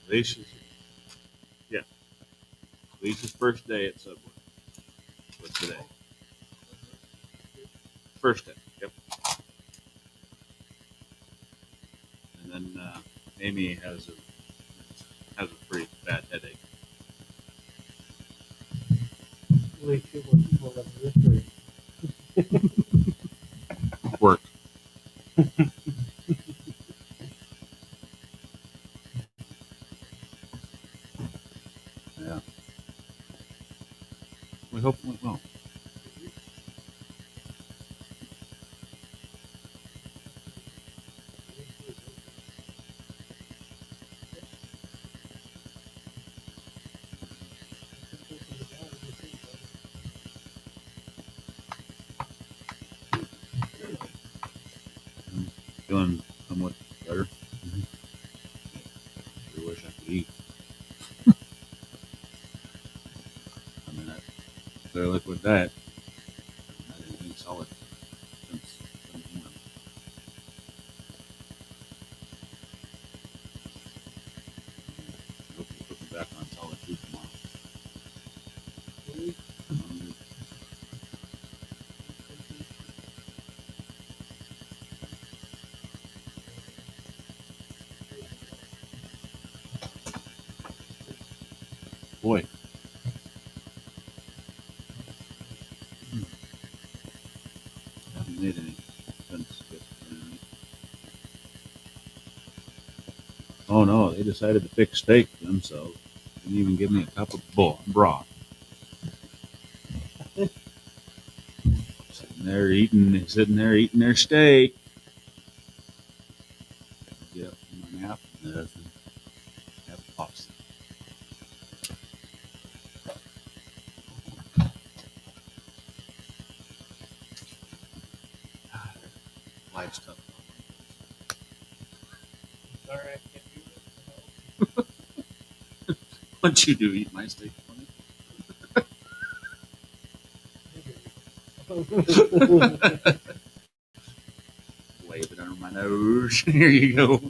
Alicia's, yeah, Alicia's first day at Subway was today. First day, yep. And then Amy has a pretty bad headache. Alicia was one of the three. Work. Yeah. We hope it went well. I'm feeling somewhat better. I wish I could eat. I mean, I clear liquid diet. I didn't think solid since Sunday morning. I hope you put me back on solid food tomorrow. I'm hungry. Boy, I haven't made any since yesterday night. Oh no, they decided to fix steak themselves. Didn't even give me a cup of broth. Sitting there eating their steak. Get up from my nap and have pasta. Life's tough. Sorry, I can't do What'd you do? Eat my steak for me? it. Wave it under my nose. Here you go.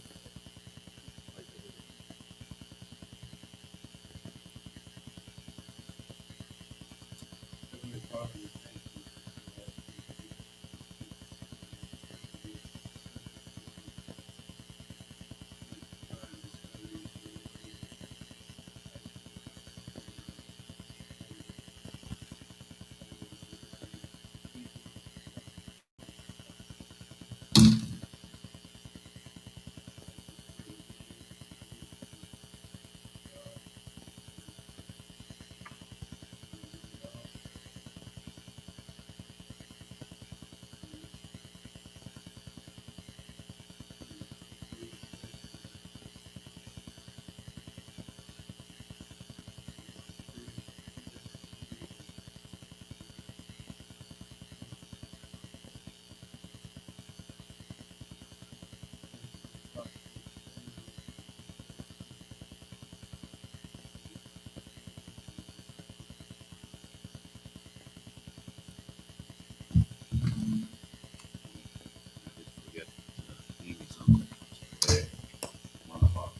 Forget Amy's uncle. Today, 1 o'clock.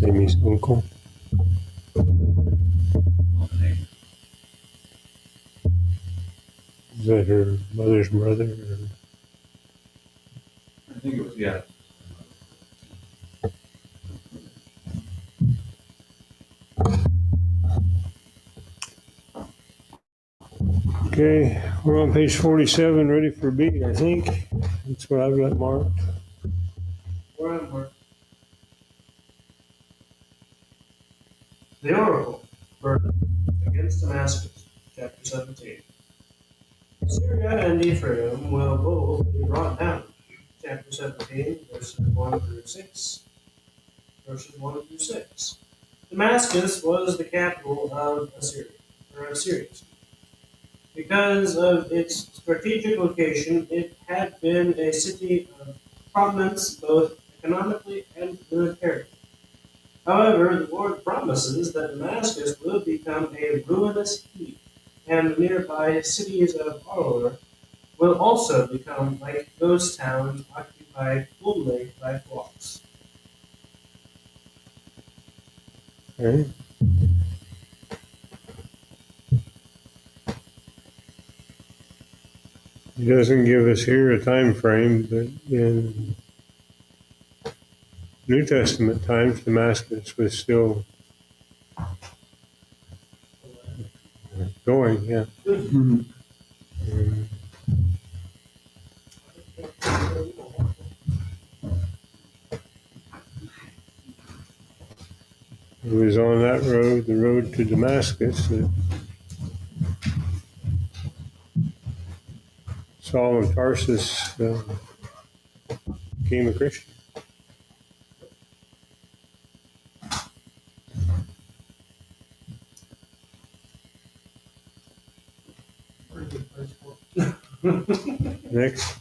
Amy's uncle. Well, hey, Is that her mother's brother? I think it was, yeah. Okay, we're on page 47, ready for B, I think. That's what I've got marked. Where am I? The Oracle, verdict against Damascus, chapter 17. Syria and Ephraim will both be brought down, chapter 17, verses 1 through 6. Verses 1 through 6. Damascus was the capital of Syria. Because of its strategic location, it had been a city of prominence both economically and militarily. However, the Lord promises that Damascus will become a ruinous heap, and the nearby cities of Ar will also become like ghost towns occupied only by flocks. Okay. He doesn't give us here a time frame, but in New Testament times, Damascus was still going, yeah. And it was on that road, the road to Damascus, that Saul of Tarsus became a Christian. Pretty good place for it. Next,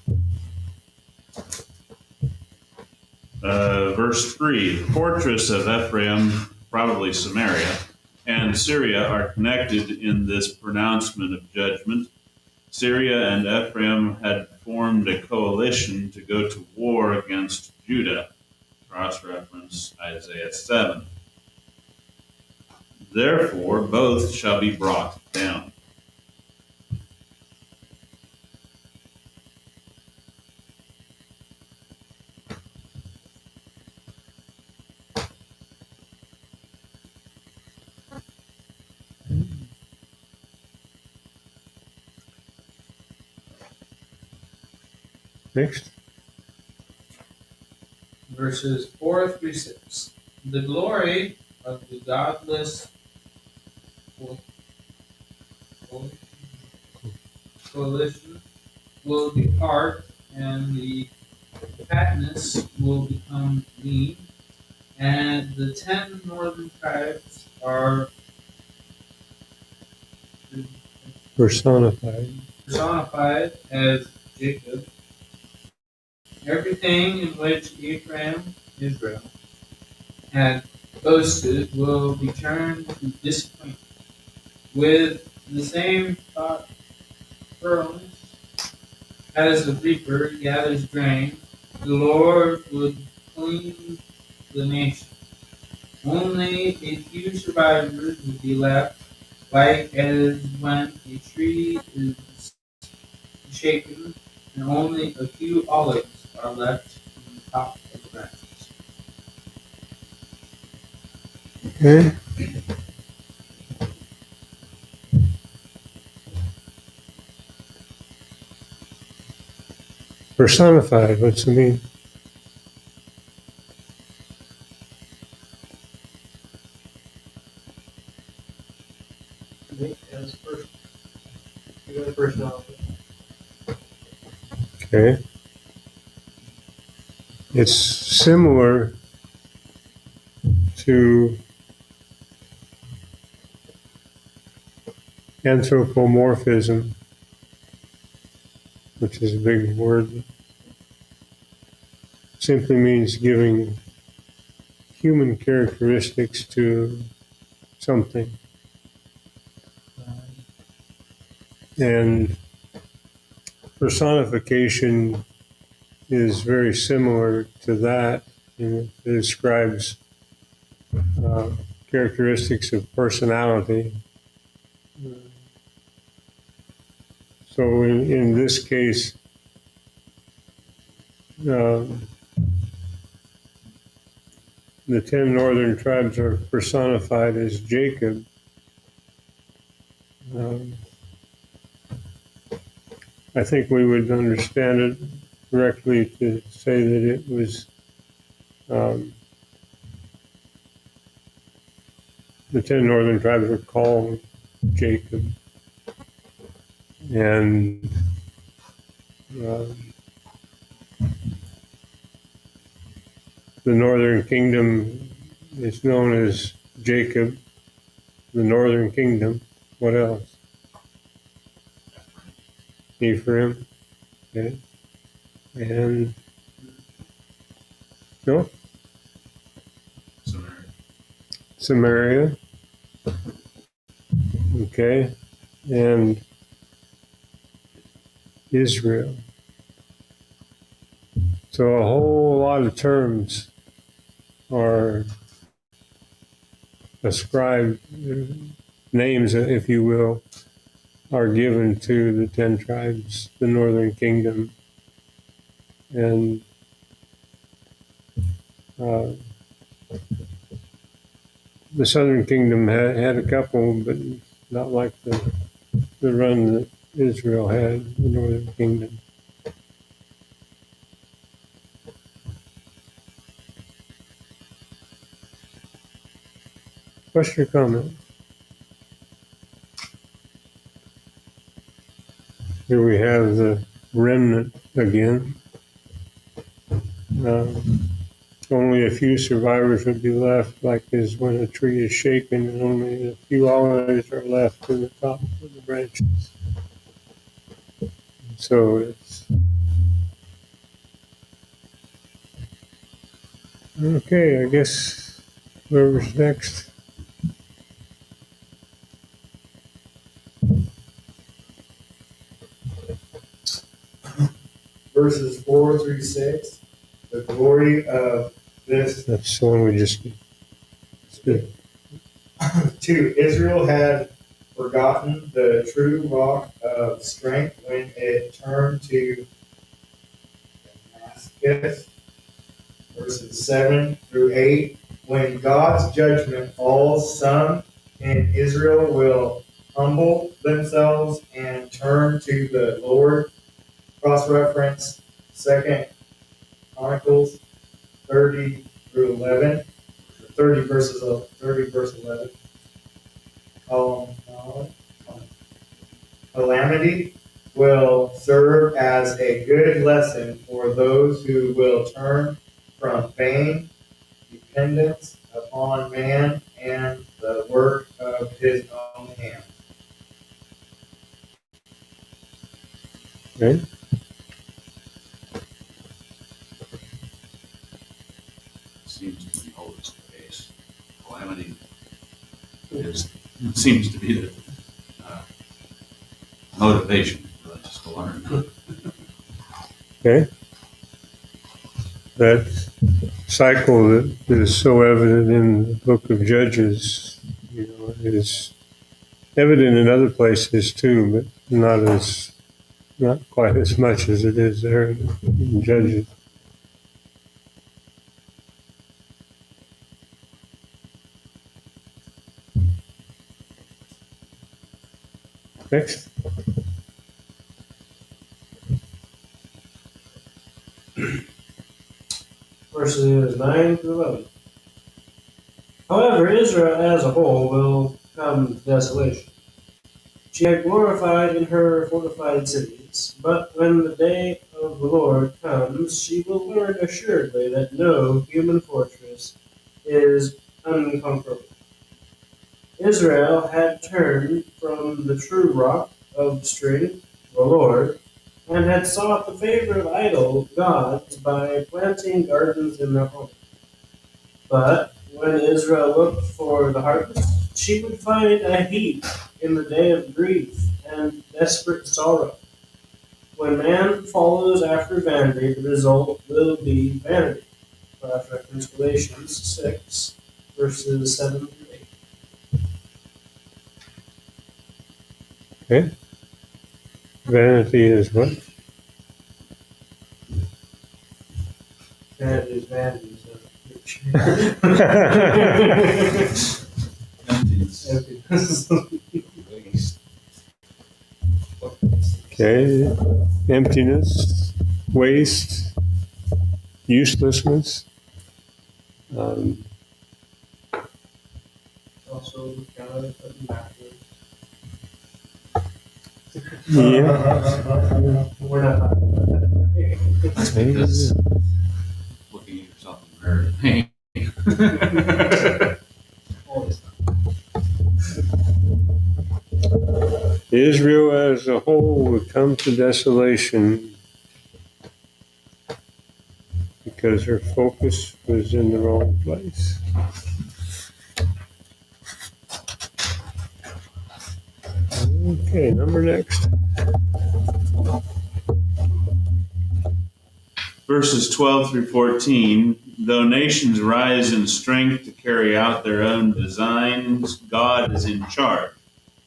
Verse 3, the fortress of Ephraim, probably Samaria, and Syria are connected in this pronouncement of judgment. Syria and Ephraim had formed a coalition to go to war against Judah. Cross-reference Isaiah 7. Therefore, both shall be brought down. next. Verses 4 through 6. The glory of the godless coalition will depart, and the fatness will become lean, and the 10 northern tribes are Personified. personified as Jacob. Everything in which Ephraim, Israel, had boasted will be turned to disappointment. With the same thoroughness as the reaper gathers grain, the Lord would clean the nation. Only a few survivors would be left, like as when a tree is shaken, and only a few olives are left on the top of the branches. Okay. Personified, what's it mean? I think as first, you got a personality. Okay. It's similar to anthropomorphism, which is a big word. Simply means giving human characteristics to something. And personification is very similar to that. And it describes characteristics of personality. So in this case, the 10 northern tribes are personified as Jacob. I think we would understand it correctly to say that it was the 10 northern tribes were called Jacob. And the northern kingdom is known as Jacob, the northern kingdom. What else? Ephraim. Okay. And no? Samaria. Okay. And Israel. So a whole lot of terms are ascribed names, if you will, are given to the 10 tribes, the northern kingdom. And the southern kingdom had a couple, but not like the run that Israel had, the northern kingdom. What's your comment? Here we have the remnant again. Only a few survivors would be left, like as when a tree is shaken and only a few olives are left in the top of the branches. So it's okay, I guess whoever's next. Verses 4 through 6, the glory of this. That's the one we just did. 2. Israel had forgotten the true rock of strength when it turned to Damascus. Verses 7 through 8, when God's judgment falls, some in Israel will humble themselves and turn to the Lord. Cross-reference 2 Chronicles 30 through 11, 30 verse 11. Calamity will serve as a good lesson for those who will turn from vain dependence upon man and the work of his own hands. Okay. Seems to be always the case. Calamity seems to be the motivation for us to learn. Okay. That cycle that is so evident in the book of Judges, is evident in other places too, but not quite as much as it is there in Judges. Next. Verses 9 through 11. However, Israel as a whole will come to desolation. She had glorified in her fortified cities, but when the day of the Lord comes, she will learn assuredly that no human fortress is unconquerable. Israel had turned from the true rock of strength, the Lord, and had sought the favor of idol gods by planting gardens in their home. But when Israel looked for the harvest, she would find a heap in the day of grief and desperate sorrow. When man follows after vanity, the result will be vanity. Cross-reference Galatians 6, verses 7 through 8. Okay. Vanity is what? Vanity is vanity. Okay. Emptiness, waste, uselessness. Also, God putting backwards. Yeah. We're not talking about that. That's because looking at yourself in the mirror. Always. Israel as a whole would come to desolation because her focus was in the wrong place. Okay, number next. Verses 12 through 14, though nations rise in strength to carry out their own designs, God is in charge.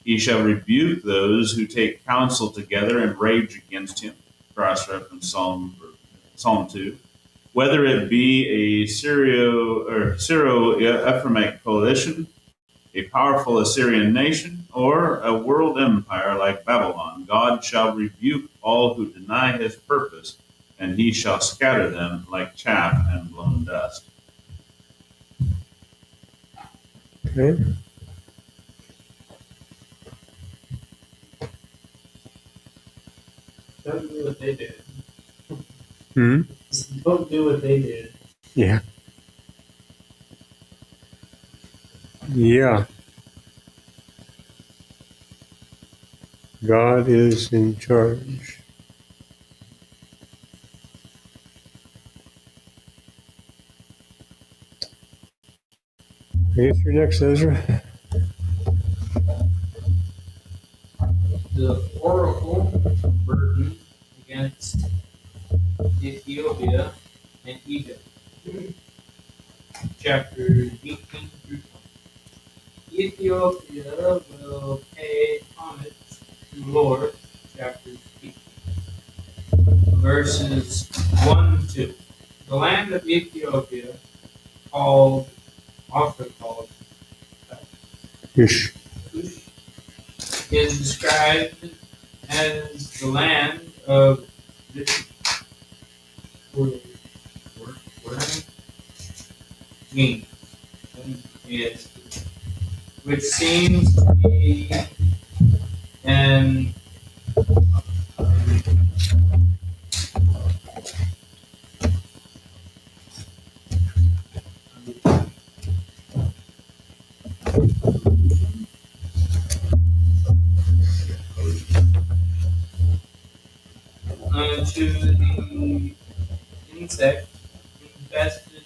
He shall rebuke those who take counsel together and rage against him. Cross-reference Psalm 2. Whether it be a Syro-Ephraimic coalition, a powerful Assyrian nation, or a world empire like Babylon, God shall rebuke all who deny his purpose, and he shall scatter them like chaff and blown dust. Okay. Don't do what they did. Hmm? Don't do what they did. Yeah. Yeah. God is in charge. I guess you're next, Ezra. The oracle burden against Ethiopia and Egypt. Chapters 18 through 20. Ethiopia will pay homage to the Lord. Chapters 18. Verses 1 and 2. The land of Ethiopia, also called Ish. Cush, is described as the land of wings, which seems to be an to the insect infested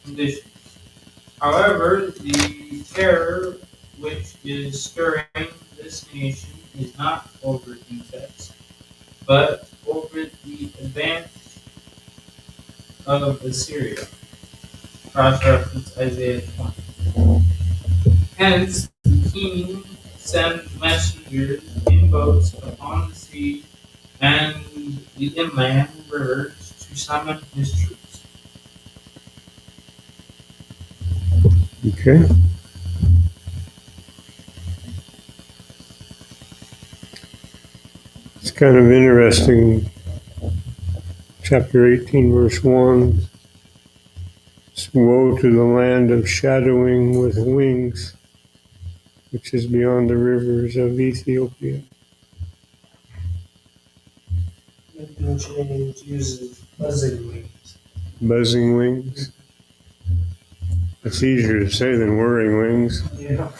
conditions. However, the terror which is stirring this nation is not over insects, but over the advance of Assyria. Cross-reference Isaiah 20. Hence, the king sends messengers in boats upon the sea and the inland rivers to summon his troops. Okay. It's kind of interesting. Chapter 18, verse 1. Woe to the land of shadowing with wings, which is beyond the rivers of Ethiopia. King James uses buzzing wings. Buzzing wings. It's easier to say than whirring wings. Yeah.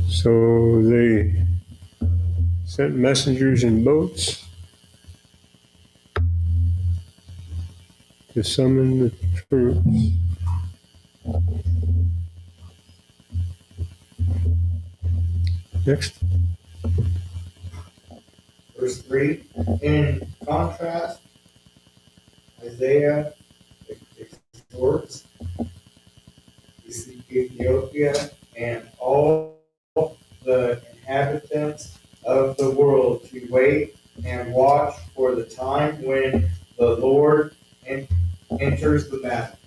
So they sent messengers in boats to summon the troops. Next. Verse 3. In contrast, Isaiah exhorts Ethiopia and all the inhabitants of the world to wait and watch for the time when the Lord enters the battle.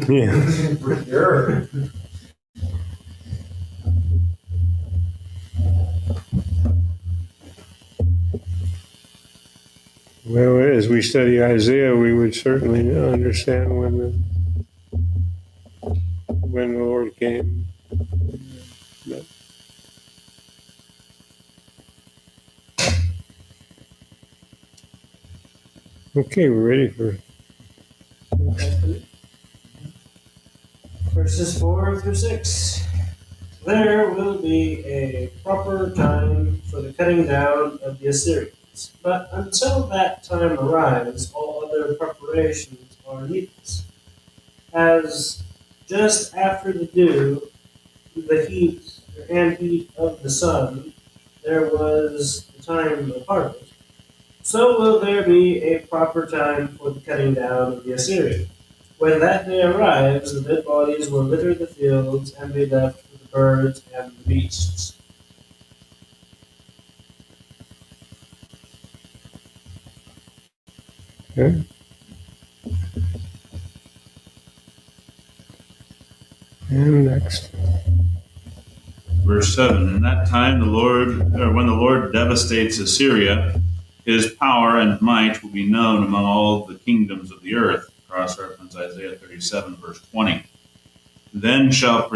Yeah. For sure. Well, as we study Isaiah, we would certainly understand when the Lord came. But Okay, we're ready for Verses 4 through 6. There will be a proper time for the cutting down of the Assyrians, but until that time arrives, all other preparations are needless. As just after the dew, the heat of the sun, there was the time of harvest, so will there be a proper time for the cutting down of the Assyrians. When that day arrives, the dead bodies will litter the fields and be left for the birds and the beasts. okay. And next. Verse 7. In that time, when the Lord devastates Assyria, his power and might will be known among all the kingdoms of the earth. Cross reference Isaiah 37, verse 20. Then then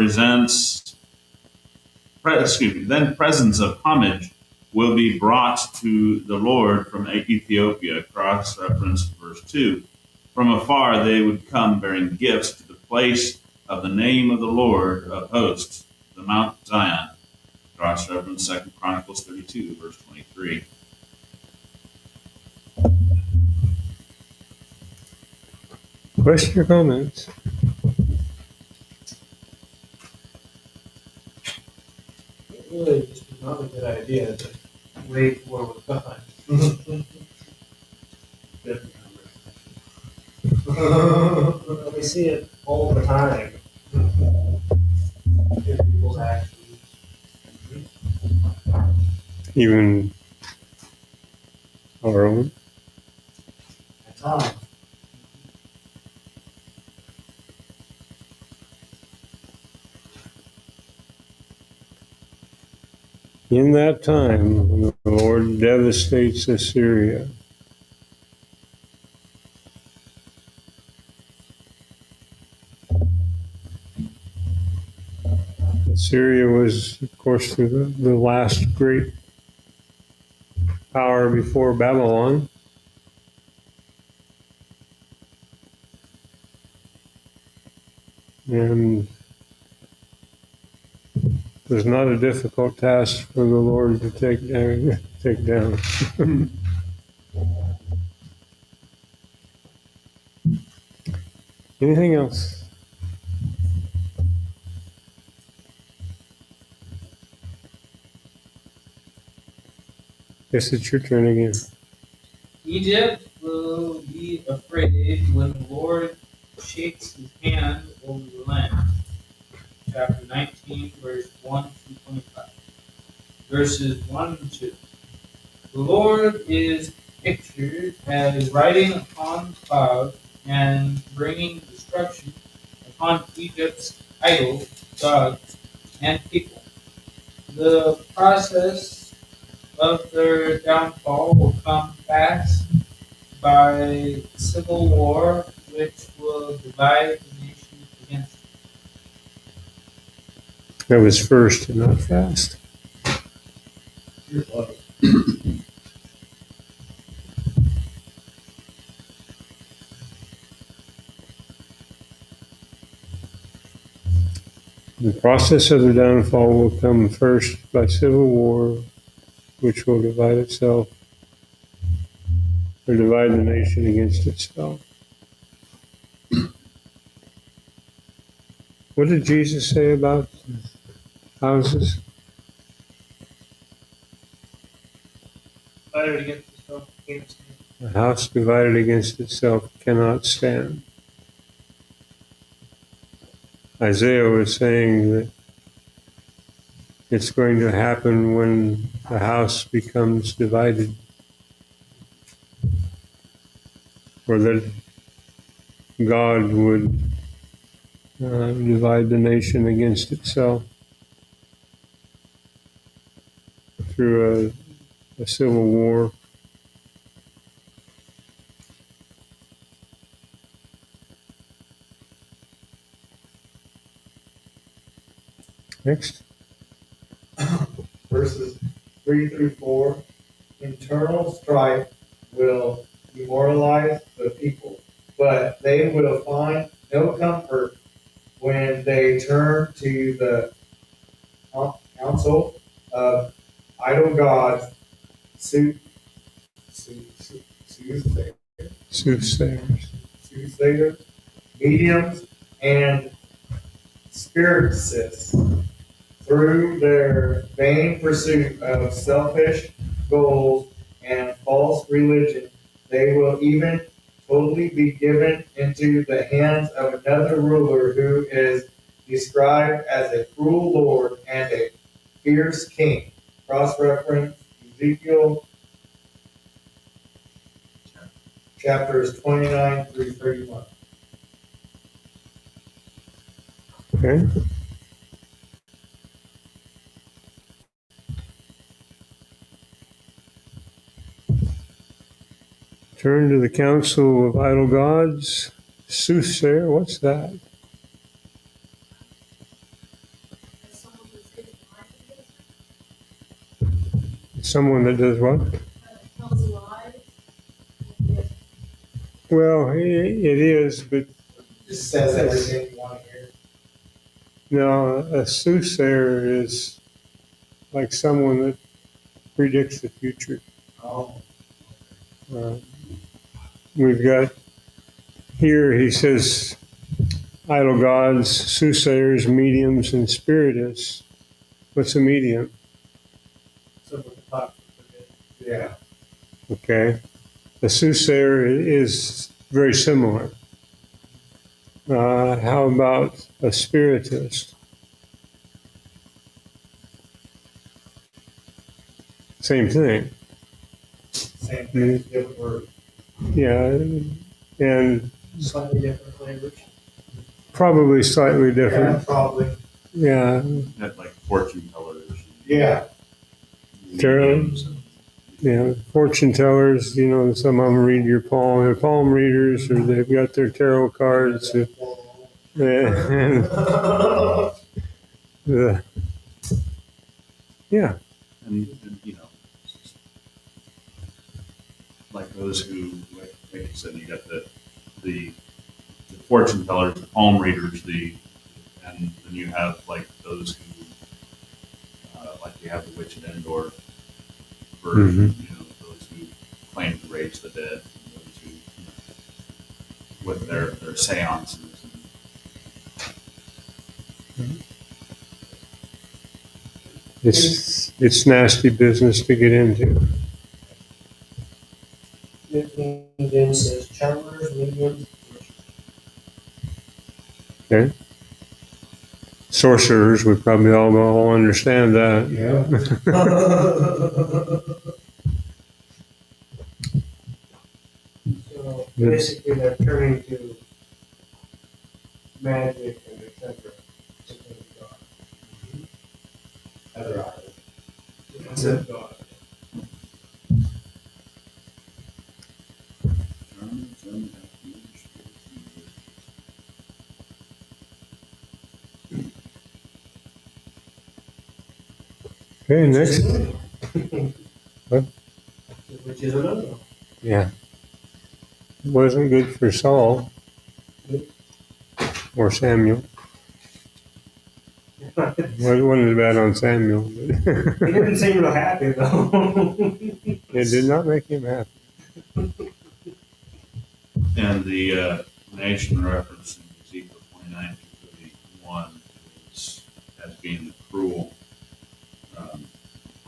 presents of homage will be brought to the Lord from Ethiopia. Cross reference verse 2. From afar they would come bearing gifts to the place of the name of the Lord of hosts, the Mount Zion. Cross reference 2 Chronicles 32, verse 23. Questions or comments? It really just is not a good idea to wait for we're gone. We see it all the time in people's actions. Even our own? At times. In that time, when the Lord devastates Assyria, Assyria was, of course, the last great power before Babylon. And it was not a difficult task for the Lord to take down. Anything else? Guess it's your turn again. Egypt will be afraid when the Lord shakes his hand over the land. Chapter 19, verse 1 through 25. Verses 1 and 2. The Lord is pictured as riding upon clouds and bringing destruction upon Egypt's idols, gods, and people. The process of their downfall will come fast by civil war, which will divide the nation against it. That was first and not fast. The process of the downfall will come first by civil war, which will divide itself or divide the nation against itself. What did Jesus say about houses? Divided against itself, can't stand. A house divided against itself cannot stand. Isaiah was saying that it's going to happen when the house becomes divided, or that God would divide the nation against itself through a civil war. Next. Verses 3 through 4. Internal strife will demoralize the people. But they will find no comfort when they turn to the counsel of idol gods, sooth- soothsayers, Soothsayers. soothsayers, mediums, and spiritists. Through their vain pursuit of selfish goals and false religion, they will even totally be given into the hands of another ruler who is described as a cruel lord and a fierce king. Cross-reference Ezekiel chapters 29 through 31. Okay. Turn to the council of idol gods. Soothsayer, what's that? Someone that does what? Tells lies. Well, it is, but Just says everything you want to hear. no, a soothsayer is like someone that predicts the future. Oh. Uh, we've got here, he says, idol gods, soothsayers, mediums, and spiritists. What's a medium? Someone to talk to. Yeah. Okay. A soothsayer is very similar. How about a spiritist? Same thing. Same thing, different word. Yeah, and Slightly different flavors. probably slightly Yeah, different. probably. Yeah, Had like fortune tellers. Yeah. Tarot. mediums and- yeah. Fortune tellers, you know, some of them read your palm. They're palm readers, or they've got their tarot cards. And, yeah, and you know, like those who, like you said, you got the fortune tellers, the palm readers, and then you have like those who, like you have the witch at Endor version, you know, those who claim to raise the dead, and those who, you know, with their seances. it's nasty business to get into. New King James says channelers, mediums. Okay. Sorcerers, we probably all understand that. So basically, they're turning to magic and etc. Other idols. Instead of God. Okay, next. What? Which is a no-no. Yeah. Wasn't good for Saul or Samuel. Well, it wasn't bad on Samuel, but He didn't seem real happy though. it did not make him happy. And the nation referenced in Ezekiel 29 to 31 is as being the cruel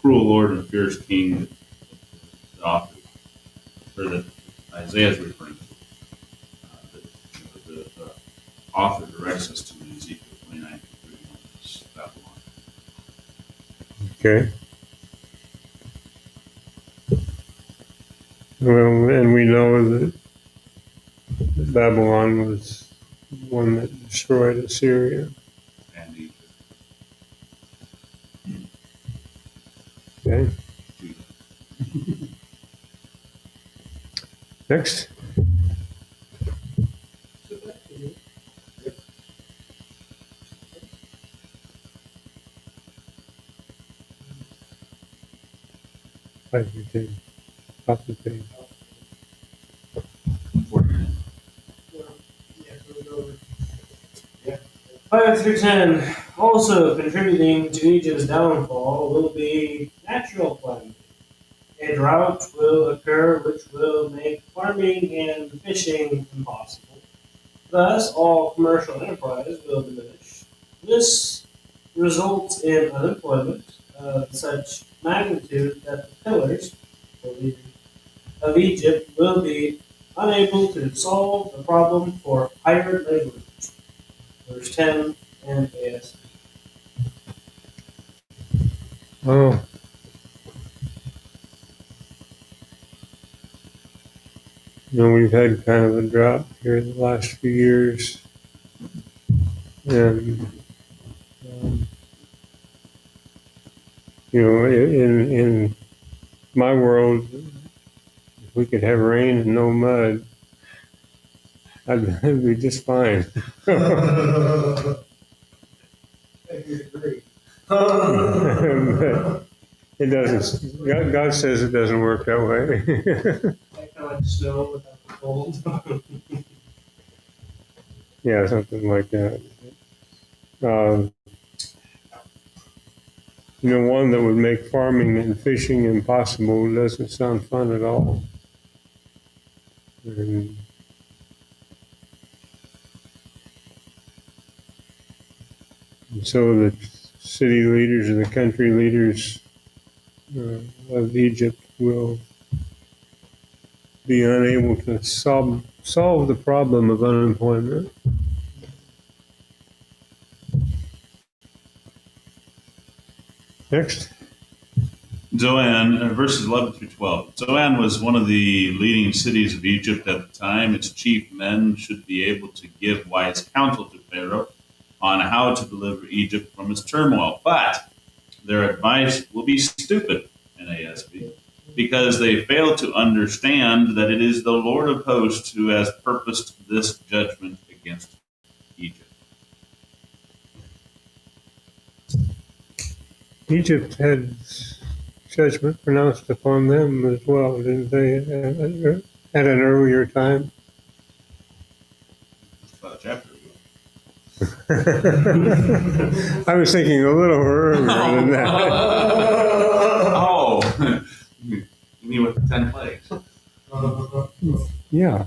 Lord and fierce King that the author, or that Isaiah is referring to. The author directs us to in Ezekiel 29 to 31 is Babylon. Okay. Well, and we know that Babylon was one that destroyed Assyria. And Egypt. Okay. Judah. Next. Top of the page. 5 through 10. Also contributing to Egypt's downfall will be natural calamity. A drought will occur which will make farming and fishing impossible. Thus, all commercial enterprise will diminish. This results in unemployment of such magnitude that the pillars of Egypt will be unable to solve the problem for hired laborers. Verse 10 and AS. Oh, we've had kind of a drought here the last few years. And, um, in my world, if we could have rain and no mud, I'd be just fine. I agree. But it doesn't. God says it doesn't work that way. Kind of like snow without the cold. Yeah, something like that. Um, one that would make farming and fishing impossible doesn't sound fun at all. And so the city leaders and the country leaders of Egypt will be unable to solve the problem of unemployment. Next. Zoan, verses 11 through 12. Zoan was one of the leading cities of Egypt at the time. Its chief men should be able to give wise counsel to Pharaoh on how to deliver Egypt from its turmoil. But their advice will be stupid, NASB, because they fail to understand that it is the Lord of hosts who has purposed this judgment against Egypt. Egypt had judgment pronounced upon them as well, didn't they, at an earlier time? That's about a chapter ago. I was thinking a little earlier than that. Oh, you mean with the 10 plagues? Yeah.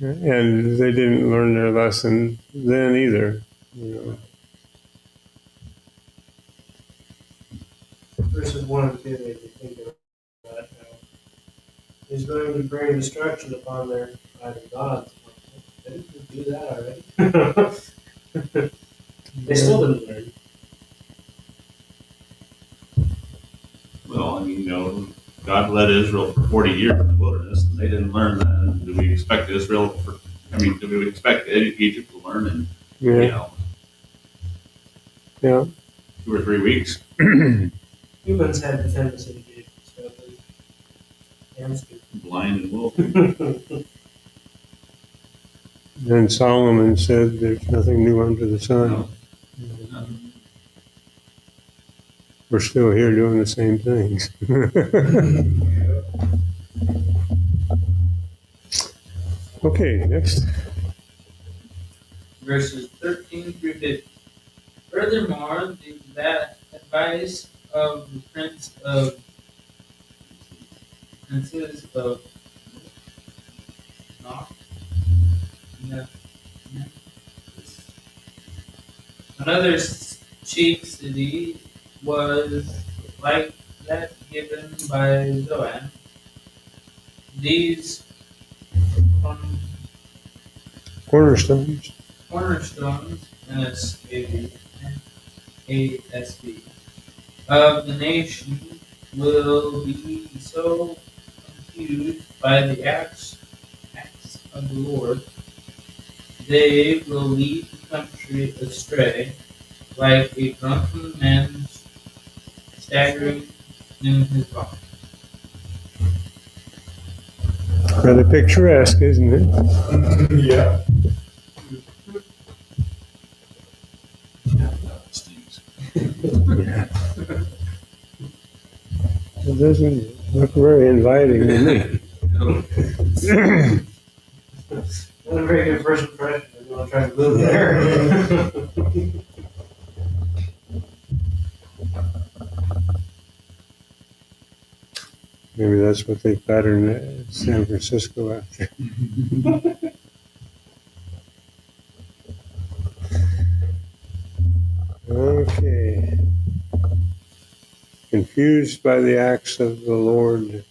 And they didn't learn their lesson then either. Verses 1 and 2 make you think about how he's going to bring destruction upon their idol gods. Didn't we do that already? They still didn't learn. Well, I mean, God led Israel for 40 years in the wilderness, and they didn't learn that. And do we expect Israel do we expect Egypt to learn in, Yeah. Yeah. 2 or 3 weeks? Humans had the tendency to be stubborn and stupid. Blind and willful. And Solomon said, "There's nothing new under the sun." No. We're still here doing the same things. Okay, next. Verses 13 through 15. Furthermore, the advice of the princes of Noc, another chief city, was like that given by Zoan. These Cornerstones. cornerstones, ASB, of the nation will be so confused by the acts of the Lord, they will lead the country astray, like a drunken man staggering in his body. Rather picturesque, isn't it? Yeah. That stinks. Yeah. It doesn't look very inviting to me. Not a very good first impression. want to try to move there. Maybe that's what they patterned San Francisco after. Okay. Confused by the acts of the Lord,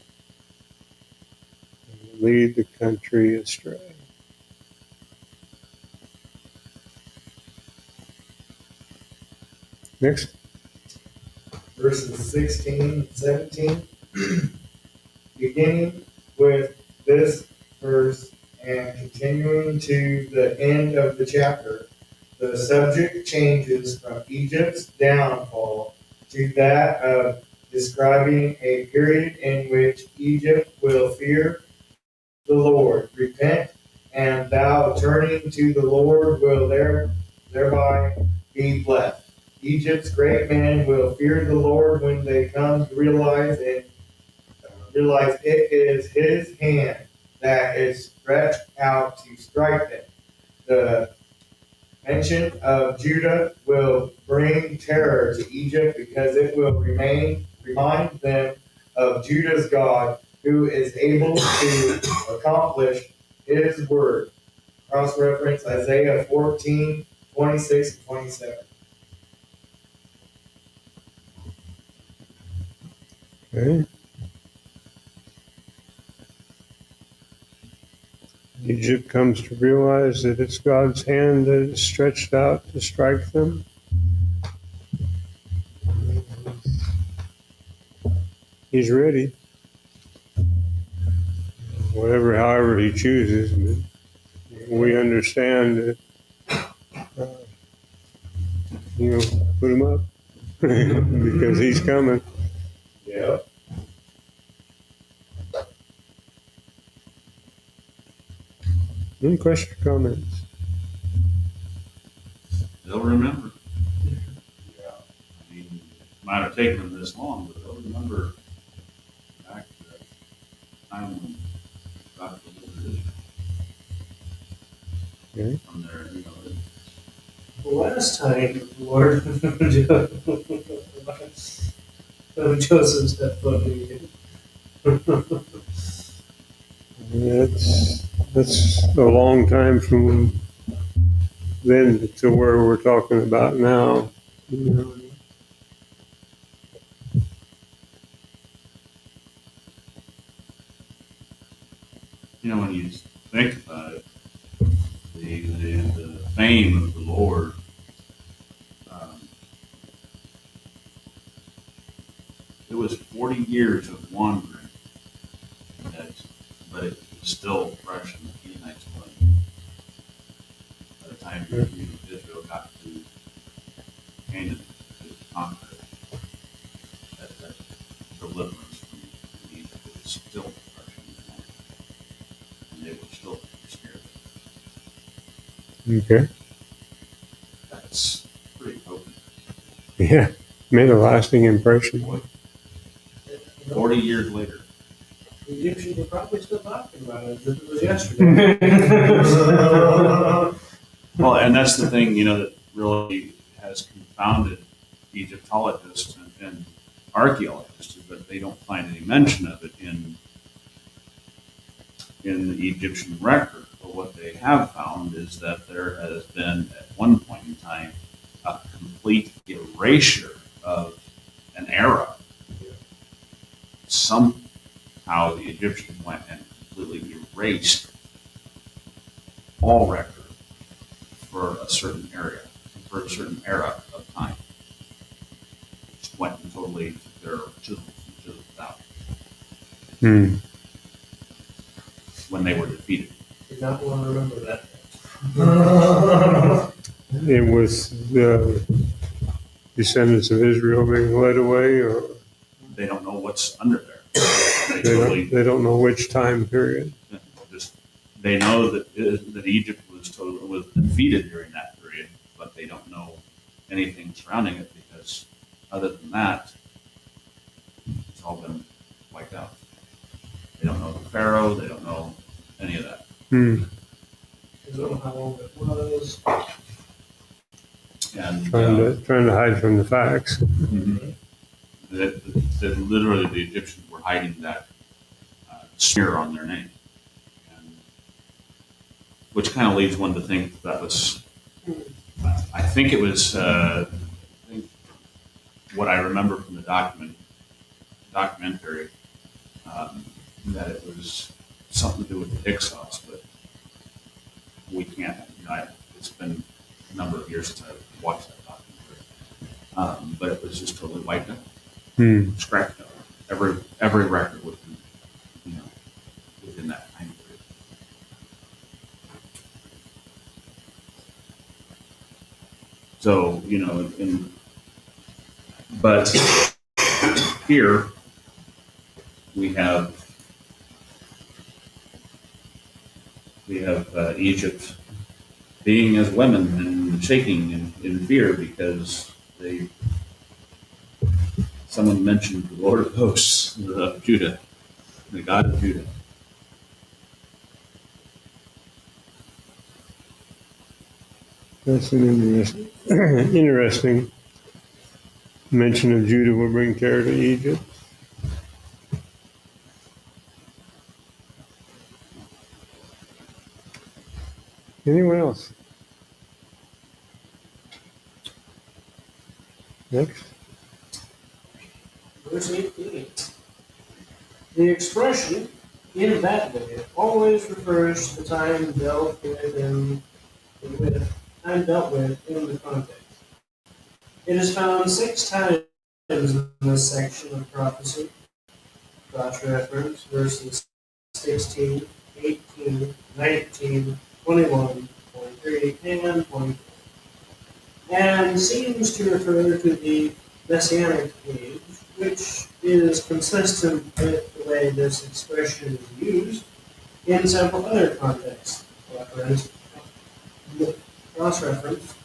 lead the country astray. Next. Verses 16 and 17. Beginning with this verse and continuing to the end of the chapter, the subject changes from Egypt's downfall to that of describing a period in which Egypt will fear the Lord, repent, and thou turning to the Lord will thereby be blessed. Egypt's great men will fear the Lord when they come to realize it is his hand that is stretched out to strike them. The mention of Judah will bring terror to Egypt because it will remind them of Judah's God, who is able to accomplish his word. Cross-reference Isaiah 14, 26 and 27. Okay. Egypt comes to realize that it's God's hand that is stretched out to strike them. He's ready. However he chooses. But we understand that, put him up because he's coming. Yeah. Any questions or comments? They'll remember. Yeah. I mean, it might have taken them this long, but they'll remember back to that time when God delivered Israel. Okay. From there, The last time the Lord Joseph stepped foot in Egypt. That's a long time from then to where we're talking about now. when you think about it, the fame of the Lord, it was 40 years of wandering, but it was still fresh in the Canaanites' blood. By the time Israel got to Canaan to conquer it, that deliverance from Egypt was still fresh in the mind, and they were still scared. Okay. That's pretty potent. Yeah. Made a lasting impression. 40 years later. The Egyptians are probably still talking about it as if it was yesterday. Well, and that's the thing, that really has confounded Egyptologists and archaeologists, is that they don't find any mention of it in the Egyptian record. But what they have found is that there has been, at one point in time, a complete erasure of an era. Somehow the Egyptians went and completely erased all record for a certain area, for a certain era of time. Just went and totally took their chisels out when they were defeated. Did not want to remember that. It was the descendants of Israel being led away, or They don't know what's under there. they don't know which time period. They know that Egypt was defeated during that period, but they don't know anything surrounding it because, other than that, it's all been wiped out. They don't know the Pharaoh. They don't know any of that. I don't know how long it was. And trying to hide from the facts. mhm. that literally the Egyptians were hiding that smear on their name, and, which kind of leads one to think that was. I think it was. I think what I remember from the documentary, that it was something to do with the Hyksos, but we can't. It's been a number of years since I watched that documentary, but it was just totally wiped out, Hmm. scrapped out. Every record within within that time period. So but here we have Egypt being as women and shaking in fear because someone mentioned the Lord of Hosts of Judah, the God of Judah. That's an interesting mention of Judah will bring terror to Egypt. Anyone else? Next. Verse 18. The expression in that day always refers to the time dealt with in the context. It is found 6 times in this section of prophecy. Cross-reference verses 16, 18, 19, 21, 23, and 24. And seems to refer to the Messianic age, which is consistent with the way this expression is used in several other contexts. Cross-reference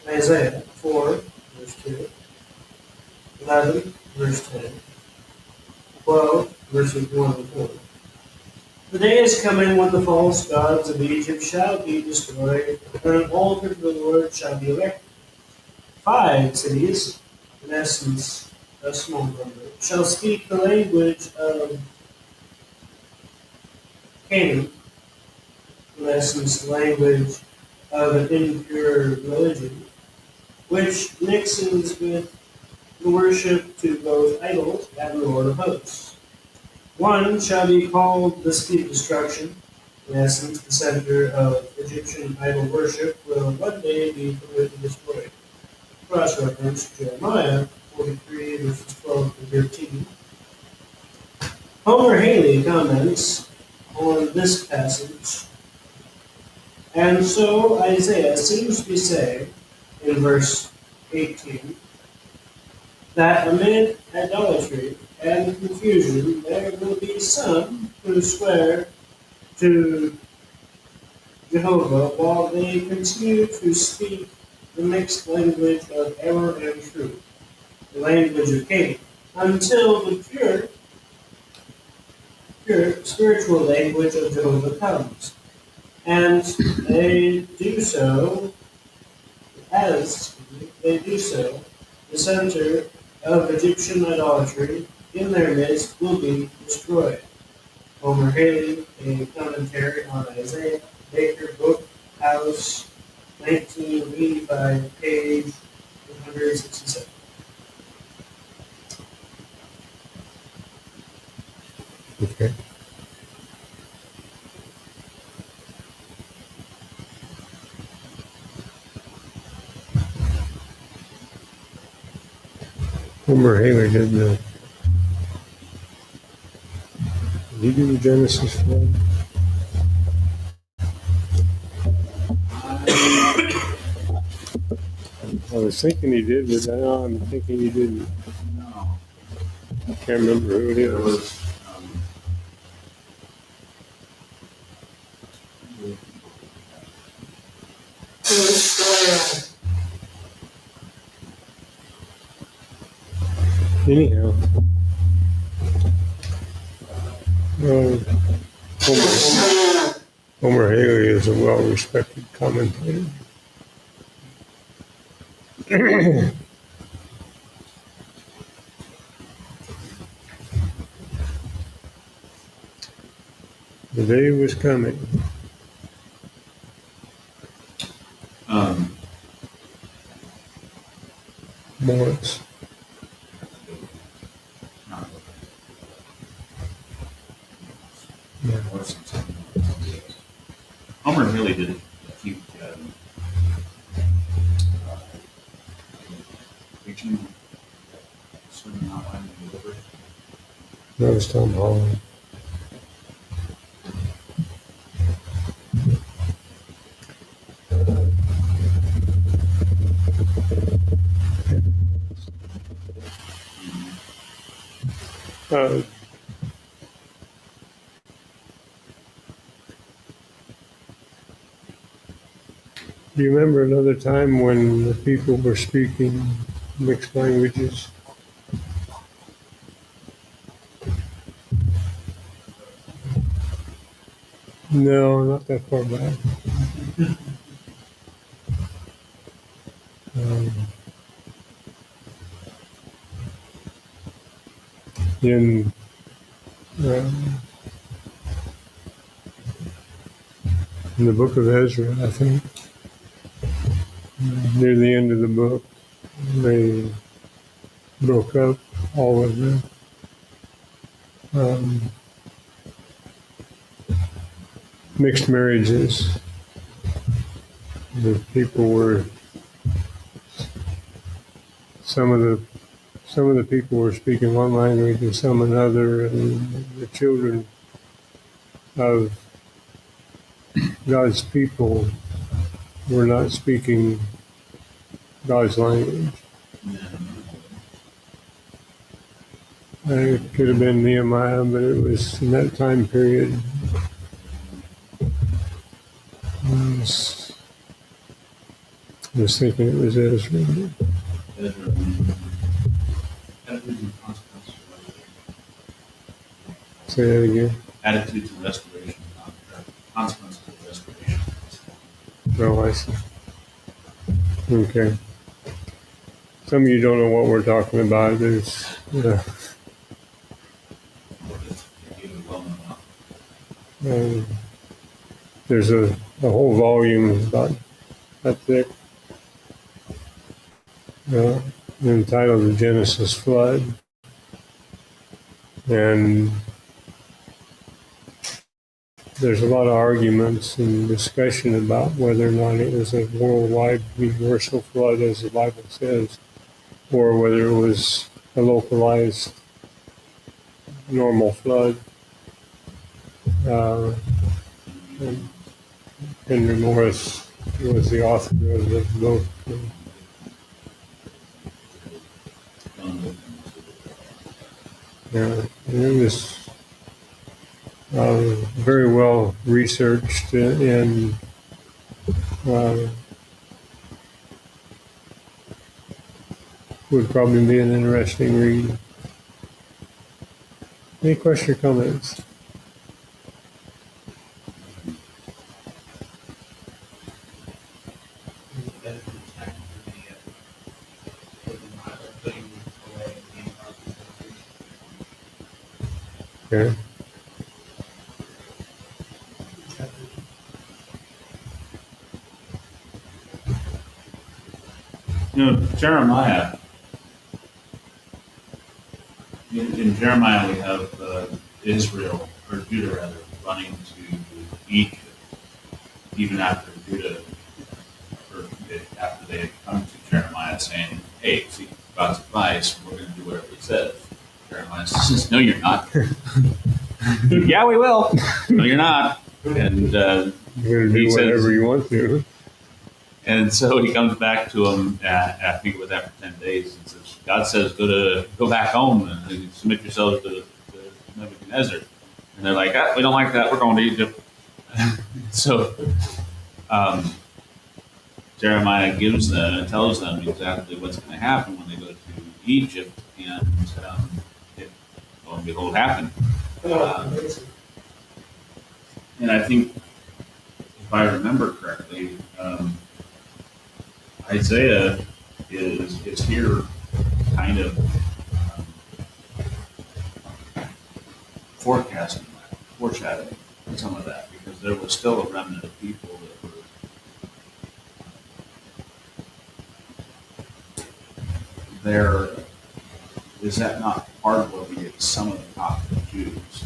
Isaiah 4, verse 2, 11, verse 10, 12, verses 1 and 4. The day is coming when the false gods of Egypt shall be destroyed, and an altar to the Lord shall be erected. 5 cities, in essence a small number, shall speak the language of Canaan, in essence the language of an impure religion, which mixes with the worship to both idols and the Lord of hosts. 1 shall be called the Seat of Destruction. In essence, the center of Egyptian idol worship will one day be completely destroyed. Cross-reference Jeremiah 43, verses 12 to 13. Homer Haley comments on this passage, and so Isaiah seems to be saying in verse 18 that amid idolatry and confusion there will be some who swear to Jehovah while they continue to speak the mixed language of error and truth, the language of Canaan, until the pure spiritual language of Jehovah comes. And they do so, the center of Egyptian idolatry in their midst will be destroyed. Homer Haley, a commentary on Isaiah, Baker Book House, 1985, page 167. Okay. Homer Haley did he do the Genesis flood? I was thinking he did, but now I'm thinking he didn't. No, I can't remember who it there is. was. Anyhow, Homer Haley is a well-respected commentator. The day was coming. Um, Morris. not- Yeah. Homer really did a cute preaching sermon outline and delivery. That was Tom Holland. Uh, do you remember another time when the people were speaking mixed languages? No, not that far back. Um, in in the book of Ezra, I think, near the end of the book, they broke up all of the mixed marriages. The people were some of the people were speaking one language and some another, and the children of God's people were not speaking God's language. It could have been Nehemiah, but it was in that time period. I was thinking it was Ezra. Ezra. Attitudes and consequences of restoration. Say that again. Attitudes and restoration. Consequences of restoration. Oh, I see. Okay. Some of you don't know what we're talking about. There's, there's a whole volume about that thick, entitled The Genesis Flood. And there's a lot of arguments and discussion about whether or not it was a worldwide universal flood, as the Bible says, or whether it was a localized normal flood. And Henry Morris was the author of the book. And it was very well researched and would probably be an interesting read. Any questions or comments? Okay. Jeremiah. In Jeremiah, we have Israel, or Judah rather, running to Egypt, even after Judah, or after they had come to Jeremiah saying, hey, see God's advice, we're going to do whatever he says. Jeremiah says, no, you're not. Yeah, we will. No, you're not. And You're going to do whatever you want to. And so he comes back to him, I think it was after 10 days, and says, God says, go back home and submit yourselves to Nebuchadnezzar. And they're like, we don't like that, we're going to Egypt. So Jeremiah tells them exactly what's going to happen when they go to Egypt, and it, lo and behold, happened. And I think if I remember correctly, Isaiah is here kind of forecasting that, foreshadowing some of that, because there was still a remnant of people that were there. Is that not part of what we get some of the Coptic Jews?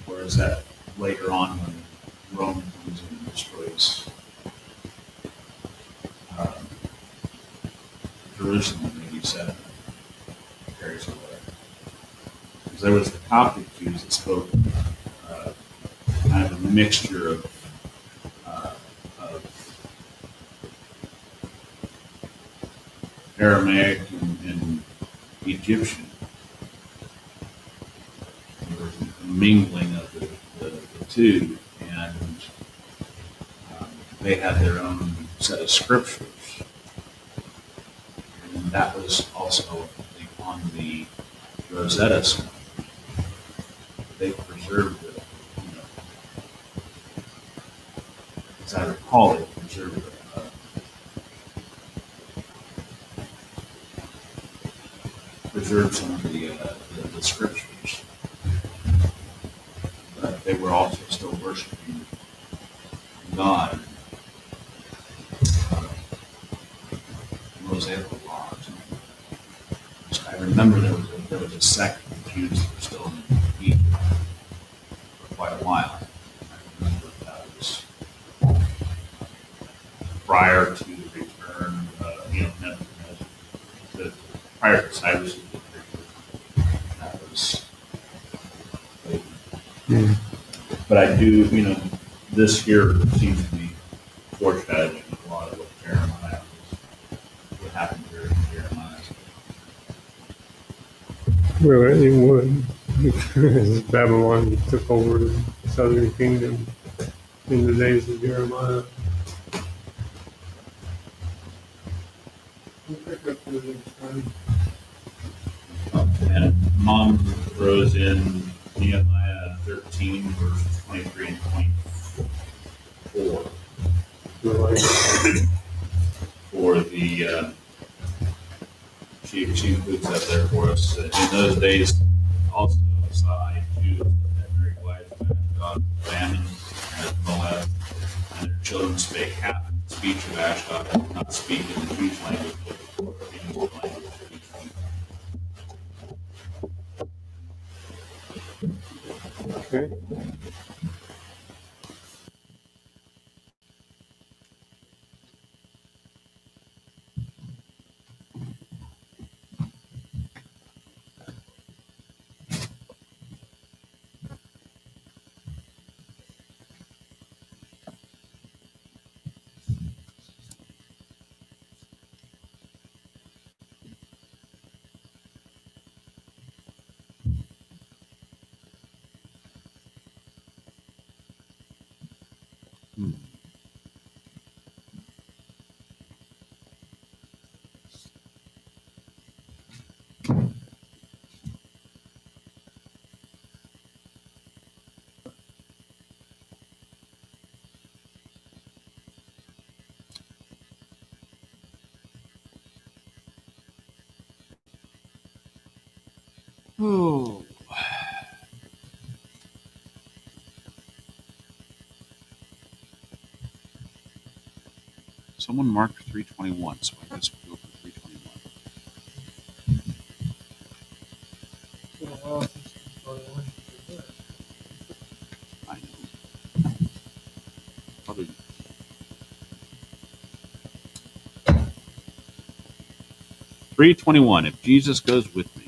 Or is that later on when Rome comes in and destroys um, Jerusalem in 87, carries away? Because there was the Coptic Jews that spoke kind of a mixture of Aramaic and Egyptian. There was a mingling of the two, and they had their own set of scriptures. And that was also, I think, on the Rosetta Stone. They preserved it, you know, as I recall, they preserved it. Preserved some of the scriptures, but they were also still worshiping God. Mosaic law or something. I remember there was a sect of Jews that were still in Egypt for quite a while. I remember that was prior to the return, Nebuchadnezzar, prior to Cyrus' victory. That was. But I do, this here seems to be foreshadowing a lot of what Jeremiah was, what happened here in Jeremiah. Well, it would, because Babylon took over the southern kingdom in the days of Jeremiah. We'll pick up the next time. And Mom throws in Nehemiah 13, verses 23 and 24 for the, she includes that there for us. In those days, also saw I Jews that had married wives who had God famine as Moab, and their children spake half the speech of Ashdod, and did not speak in the Jewish language, but the English language. Okay. Oh. Someone marked 321, so I guess we'll go for 321. It's been a while since we started one. I know. Probably. $321, if Jesus goes with me.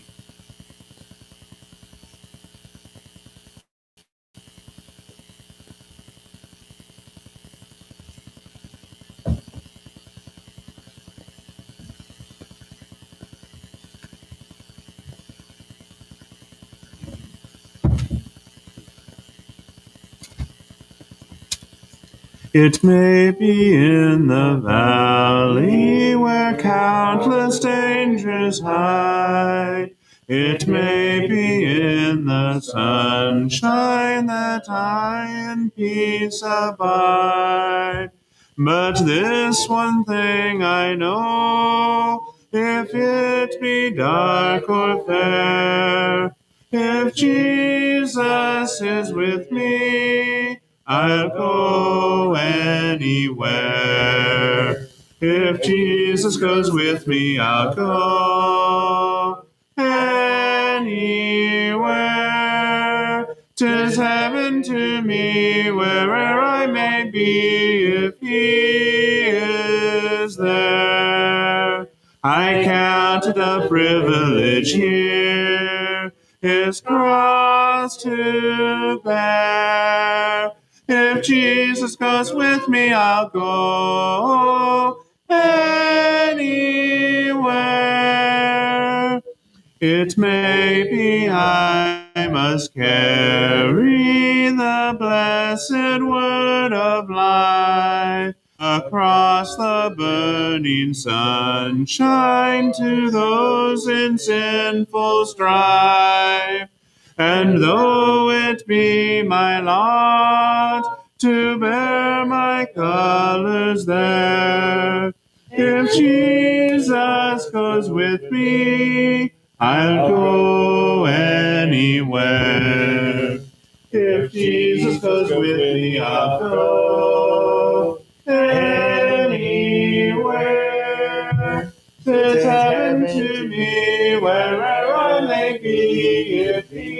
It may be in the valley where countless dangers hide. It may be in the sunshine that I in peace abide. But this one thing I know, if it be dark or fair, if Jesus is with me, I'll go anywhere. If Jesus goes with me, I'll go anywhere. 'Tis heaven to me, where'er I may be, if He is there. I count it a privilege here His cross to bear. If Jesus goes with me, I'll go anywhere. It may be I must carry the blessed word of life across the burning sunshine to those in sinful strife. And though it be my lot to bear my colors there, if Jesus goes with me, I'll go anywhere. If Jesus goes with me, I'll go anywhere. 'Tis heaven to me, wherever I may be, if He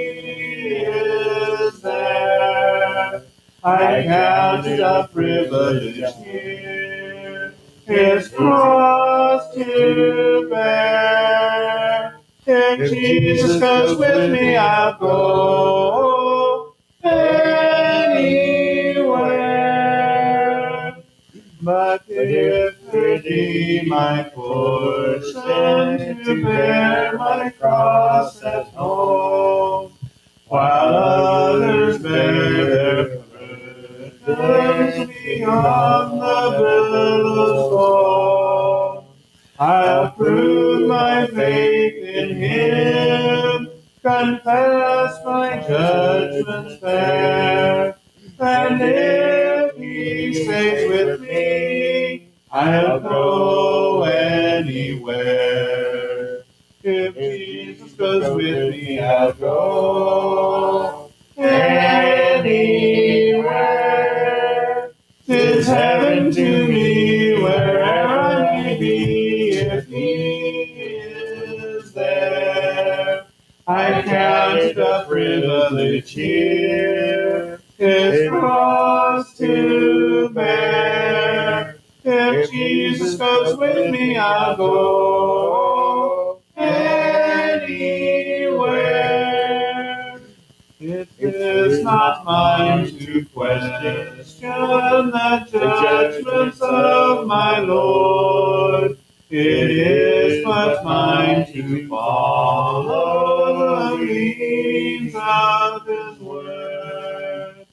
is there. I count it a privilege here His cross to bear. If Jesus goes with me, I'll go anywhere. But if it be my portion to bear my cross at home, while others bear their burdens beyond the billows foam, I'll prove my faith in Him, confess my judgments fair, and if He stays with me, I'll go anywhere. If Jesus goes with me, I'll go anywhere. 'Tis heaven to me, wherever I may be, if He is there. I count it a privilege here His cross to bear. If Jesus goes with me, I'll go anywhere. It is not mine to question the judgments of my Lord. It is but mine to follow the leadings of His word.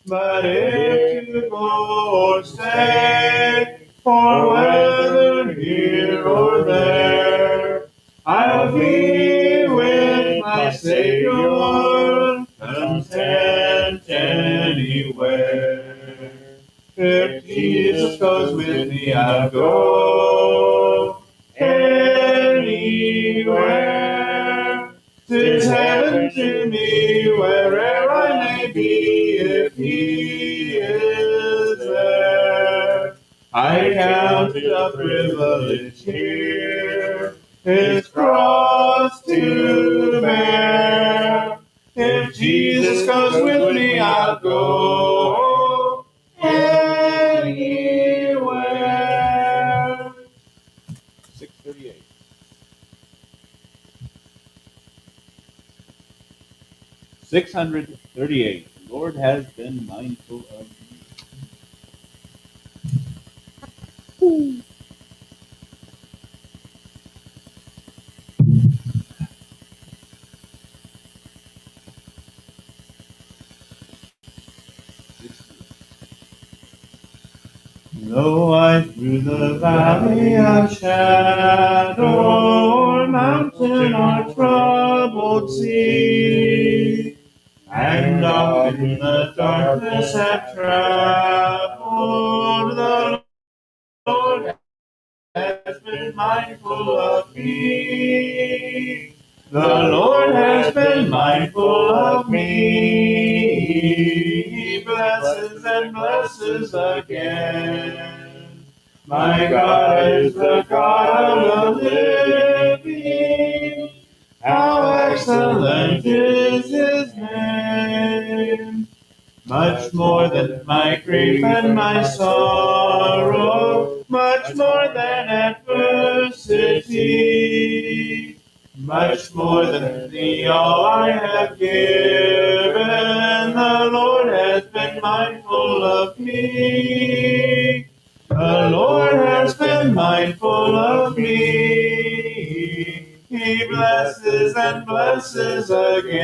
But if to go or stay, or whether here or there, I'll be with my Savior, content anywhere. If Jesus goes with me, I'll go anywhere. 'Tis heaven to me, wherever I may be, if He is there. I count it a privilege here His cross to bear. If Jesus goes with me, I'll go anywhere. 638. 638. The Lord has been mindful of you. Though I through the valley of shadow, or mountain or troubled troubled sea, and oft in the darkness have traveled. The Lord has been mindful of me. The Lord has been mindful of me. He blesses and blesses again. My God is the God of the living. How excellent is his name. Much more than my grief and my sorrow, much more than adversity, much more than the all I have given. The Lord has been mindful of me. The Lord has been mindful of me. He blesses and blesses again.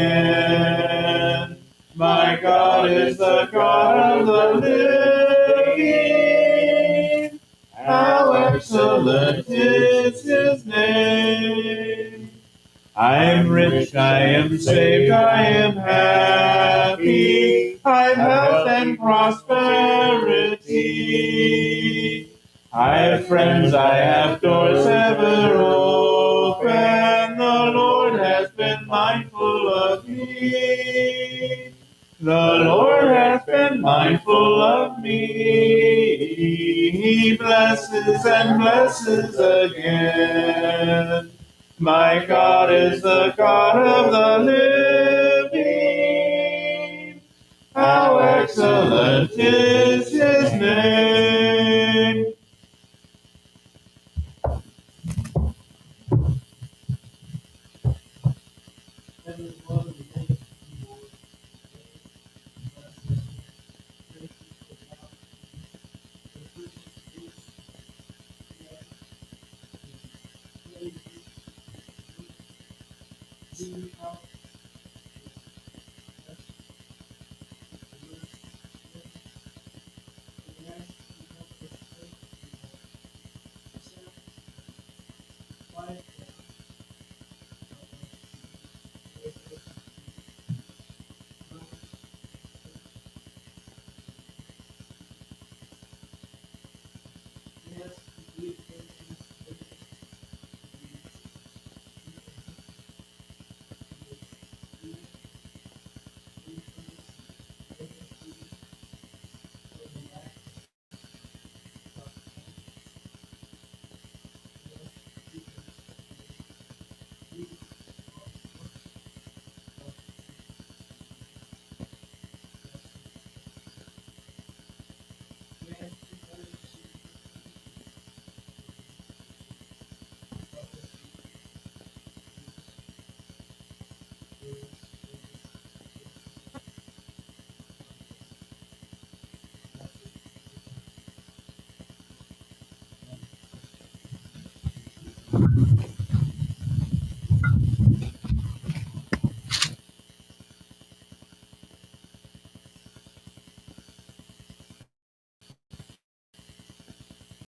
My God is the God of the living. How excellent is his name. I am rich, I am saved, I am happy. I have health and prosperity. I have friends, I have doors ever open. The Lord has been mindful of me. The Lord has been mindful of me. He blesses and blesses again. My God is the God of the living. How excellent is his name. Heavenly Father, we thank you, Lord. Thank you for God. The Christmas is we out